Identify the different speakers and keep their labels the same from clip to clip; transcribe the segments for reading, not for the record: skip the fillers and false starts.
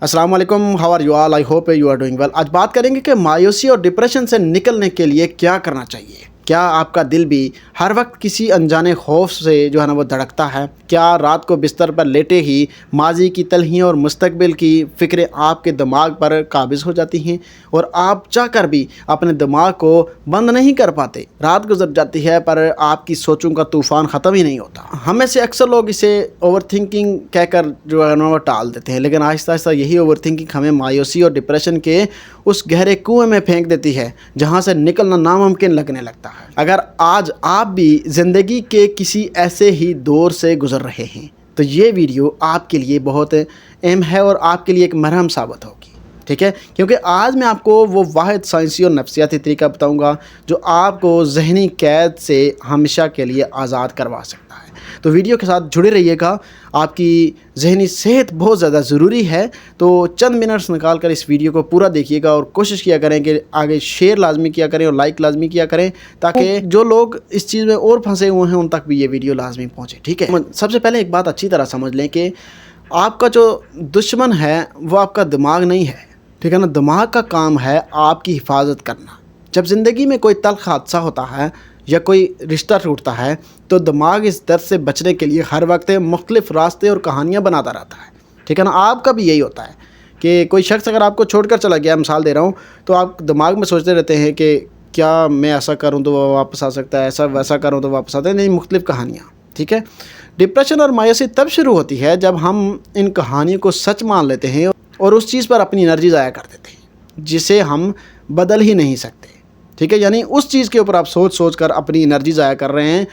Speaker 1: अस्सलाम वालेकुम, how are you all? I hope you are doing well. आज बात करेंगे कि मायूसी और डिप्रेशन से निकलने के लिए क्या करना चाहिए। क्या आपका दिल भी हर वक्त किसी अनजाने खौफ से जो है ना वो धड़कता है? क्या रात को बिस्तर पर लेटे ही माजी की तलहियों और मुस्तकबिल की फ़िक्रें आपके दिमाग पर काबिज़ हो जाती हैं और आप चाहकर भी अपने दिमाग को बंद नहीं कर पाते? रात गुजर जाती है पर आपकी सोचों का तूफ़ान ख़त्म ही नहीं होता। हम में से अक्सर लोग इसे ओवर थिंकिंग कहकर जो है ना वो टाल देते हैं, लेकिन आहिस्ता आहिस्ता यही ओवर थिंकिंग हमें मायूसी और डिप्रेशन के उस गहरे कुएं में फेंक देती है जहां से निकलना नामुमकिन लगने लगता है। अगर आज आप भी ज़िंदगी के किसी ऐसे ही दौर से गुजर रहे हैं तो ये वीडियो आपके लिए बहुत अहम है और आपके लिए एक मरहम साबित होगी, ठीक है? क्योंकि आज मैं आपको वो वाहिद साइंसी और नफ्सियाती तरीका बताऊंगा जो आपको ज़हनी कैद से हमेशा के लिए आज़ाद करवा सकता है। तो वीडियो के साथ जुड़े रहिएगा, आपकी ज़हनी सेहत बहुत ज़्यादा ज़रूरी है। तो चंद मिनट्स निकाल कर इस वीडियो को पूरा देखिएगा और कोशिश किया करें कि आगे शेयर लाजमी किया करें और लाइक लाजमी किया करें ताकि जो लोग इस चीज़ में और फंसे हुए हैं उन तक भी ये वीडियो लाजमी पहुँचे, ठीक है? सबसे पहले एक बात अच्छी तरह समझ लें कि आपका जो दुश्मन है वो आपका दिमाग नहीं है, ठीक है ना? दिमाग का काम है आपकी हिफाजत करना। जब ज़िंदगी में कोई तल्ख हादसा होता है या कोई रिश्ता टूटता है तो दिमाग इस दर्द से बचने के लिए हर वक्त मुख्तलिफ़ रास्ते और कहानियाँ बनाता रहता है, ठीक है ना? आपका भी यही होता है कि कोई शख्स अगर आपको छोड़कर चला गया, मिसाल दे रहा हूँ, तो आप दिमाग में सोचते रहते हैं कि क्या मैं ऐसा करूँ तो वो वापस आ सकता है, ऐसा वैसा करूँ तो वापस आता है, नहीं, मुख्तलिफ़ कहानियाँ, ठीक है? डिप्रेशन और मायूसी तब शुरू होती है जब हम इन कहानियों को सच मान लेते हैं और उस चीज़ पर अपनी एनर्जी ज़ाया कर देते हैं जिसे हम बदल ही नहीं सकते, ठीक है? यानी उस चीज़ के ऊपर आप सोच सोच कर अपनी एनर्जी ज़ाया कर रहे हैं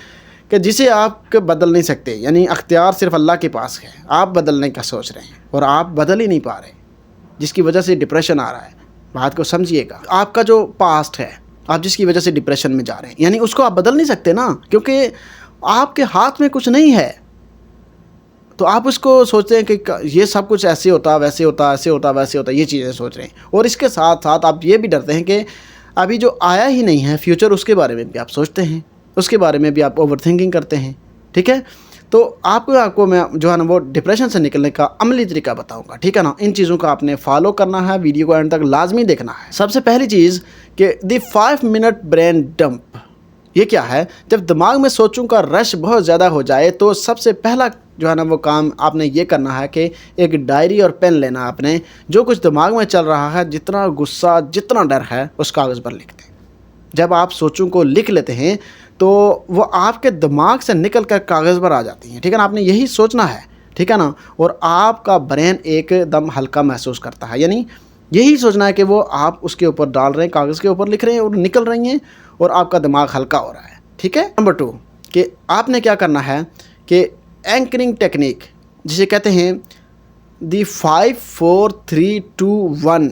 Speaker 1: कि जिसे आप बदल नहीं सकते। यानी अख्तियार सिर्फ अल्लाह के पास है, आप बदलने का सोच रहे हैं और आप बदल ही नहीं पा रहे, जिसकी वजह से डिप्रेशन आ रहा है। बात को समझिएगा, आपका जो पास्ट है, आप जिसकी वजह से डिप्रेशन में जा रहे हैं, यानी उसको आप बदल नहीं सकते ना, क्योंकि आपके हाथ में कुछ नहीं है। तो आप उसको सोचते हैं कि ये सब कुछ ऐसे होता, वैसे होता, ऐसे होता, वैसे होता, ये चीज़ें सोच रहे हैं। और इसके साथ साथ आप ये भी डरते हैं कि अभी जो आया ही नहीं है फ्यूचर, उसके बारे में भी आप सोचते हैं, उसके बारे में भी आप ओवर थिंकिंग करते हैं, ठीक है? तो आपको मैं जो है ना वो डिप्रेशन से निकलने का अमली तरीका बताऊंगा, ठीक है ना? इन चीज़ों का आपने फॉलो करना है, वीडियो को एंड तक लाजमी देखना है। सबसे पहली चीज़ कि द 5 मिनट ब्रेन डंप। ये क्या है? जब दिमाग में सोचों का रश बहुत ज़्यादा हो जाए तो सबसे पहला जो है ना वो काम आपने ये करना है कि एक डायरी और पेन लेना। आपने जो कुछ दिमाग में चल रहा है, जितना गुस्सा, जितना डर है, उस कागज़ पर लिख दें। जब आप सोचों को लिख लेते हैं तो वो आपके दिमाग से निकल कर कागज़ पर आ जाती हैं, ठीक है ना? आपने यही सोचना है, ठीक है ना? और आपका ब्रेन एकदम हल्का महसूस करता है, यानी यही सोचना है कि वो आप उसके ऊपर डाल रहे हैं, कागज़ के ऊपर लिख रहे हैं और निकल रही हैं और आपका दिमाग हल्का हो रहा है, ठीक है? नंबर 2 कि आपने क्या करना है कि एंकरिंग टेक्निक, जिसे कहते हैं दी 5 4 3 2 1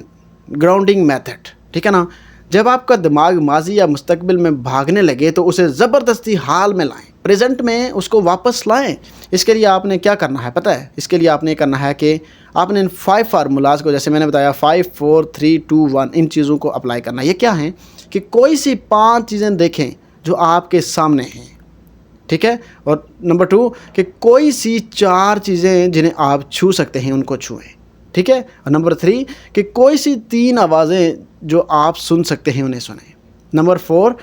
Speaker 1: ग्राउंडिंग मेथड, ठीक है ना? जब आपका दिमाग माजी या मुस्तकबिल में भागने लगे तो उसे ज़बरदस्ती हाल में लाएं, प्रेजेंट में उसको वापस लाएं। इसके लिए आपने क्या करना है पता है? इसके लिए आपने करना है कि आपने इन 5 फार्मूलाज को, जैसे मैंने बताया, 5 4 3 2 1, इन चीज़ों को अप्लाई करना है। ये क्या है कि कोई सी 5 चीज़ें देखें जो आपके सामने हैं, ठीक है? और नंबर 2 कि कोई सी 4 चीज़ें जिन्हें आप छू सकते हैं उनको छुएं, ठीक है? और नंबर 3 कि कोई सी 3 आवाज़ें जो आप सुन सकते हैं उन्हें सुनें। नंबर 4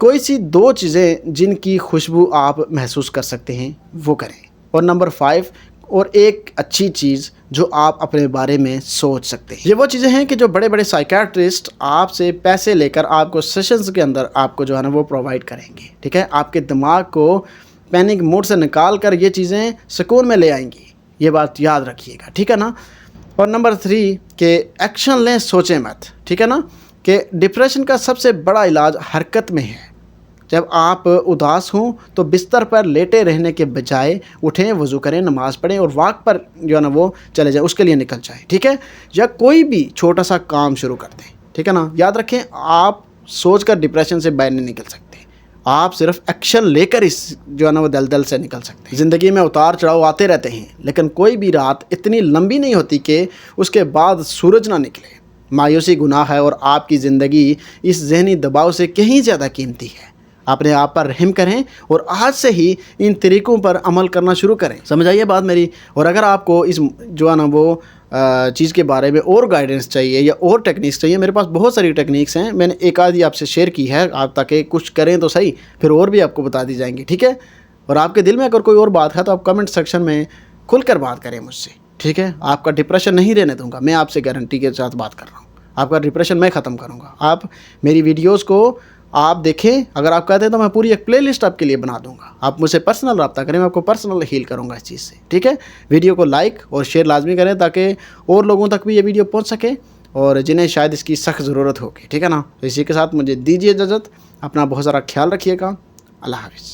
Speaker 1: कोई सी 2 चीज़ें जिनकी खुशबू आप महसूस कर सकते हैं वो करें। और नंबर 5 और एक अच्छी चीज़ जो आप अपने बारे में सोच सकते हैं। ये वो चीज़ें हैं कि जो बड़े बड़े साइकियाट्रिस्ट आपसे पैसे लेकर आपको सेशंस के अंदर आपको जो है ना वो प्रोवाइड करेंगे, ठीक है? आपके दिमाग को पैनिक मोड से निकाल कर ये चीज़ें सुकून में ले आएंगी। ये बात याद रखिएगा, ठीक है ना? और नंबर 3 के एक्शन लें, सोचें मत, ठीक है ना? कि डिप्रेशन का सबसे बड़ा इलाज हरकत में है। जब आप उदास हों तो बिस्तर पर लेटे रहने के बजाय उठें, वज़ू करें, नमाज़ पढ़ें और वॉक पर जो है ना वो चले जाएं, उसके लिए निकल जाएं, ठीक है? या कोई भी छोटा सा काम शुरू कर दें, ठीक है ना? याद रखें, आप सोच कर डिप्रेशन से बाहर नहीं निकल सकते, आप सिर्फ एक्शन लेकर इस जो है ना वो दलदल से निकल सकते हैं। ज़िंदगी में उतार चढ़ाव आते रहते हैं, लेकिन कोई भी रात इतनी लंबी नहीं होती कि उसके बाद सूरज ना निकले। मायूसी गुनाह है और आपकी ज़िंदगी इस ज़हनी दबाव से कहीं ज़्यादा कीमती है। अपने आप पर रहम करें और आज से ही इन तरीक़ों पर अमल करना शुरू करें। समझ आइए बात मेरी। और अगर आपको इस जो है ना वो چیز کے بارے میں اور گائیڈنس چاہیے یا اور ٹیکنیکس چاہیے، میرے پاس بہت ساری ٹیکنیکس ہیں، میں نے ایک آدھی آپ سے شیئر کی ہے، آپ تاکہ کچھ کریں تو صحیح، پھر اور بھی آپ کو بتا دی جائیں گی، ٹھیک ہے؟ اور آپ کے دل میں اگر کوئی اور بات ہے تو آپ کمنٹ سیکشن میں کھل کر بات کریں مجھ سے، ٹھیک ہے؟ آپ کا ڈپریشن نہیں رہنے دوں گا، میں آپ سے گارنٹی کے ساتھ بات کر رہا ہوں، آپ کا ڈپریشن میں ختم کروں گا۔ آپ میری ویڈیوز کو آپ دیکھیں، اگر آپ کہتے ہیں تو میں پوری ایک پلے لسٹ آپ کے لیے بنا دوں گا، آپ مجھ سے پرسنل رابطہ کریں، میں آپ کو پرسنل ہیل کروں گا اس چیز سے، ٹھیک ہے؟ ویڈیو کو لائک اور شیئر لازمی کریں تاکہ اور لوگوں تک بھی یہ ویڈیو پہنچ سکے اور جنہیں شاید اس کی سخت ضرورت ہوگی، ٹھیک ہے نا؟ اسی کے ساتھ مجھے دیجیے اجازت، اپنا بہت سارا خیال رکھیے گا، اللہ حافظ۔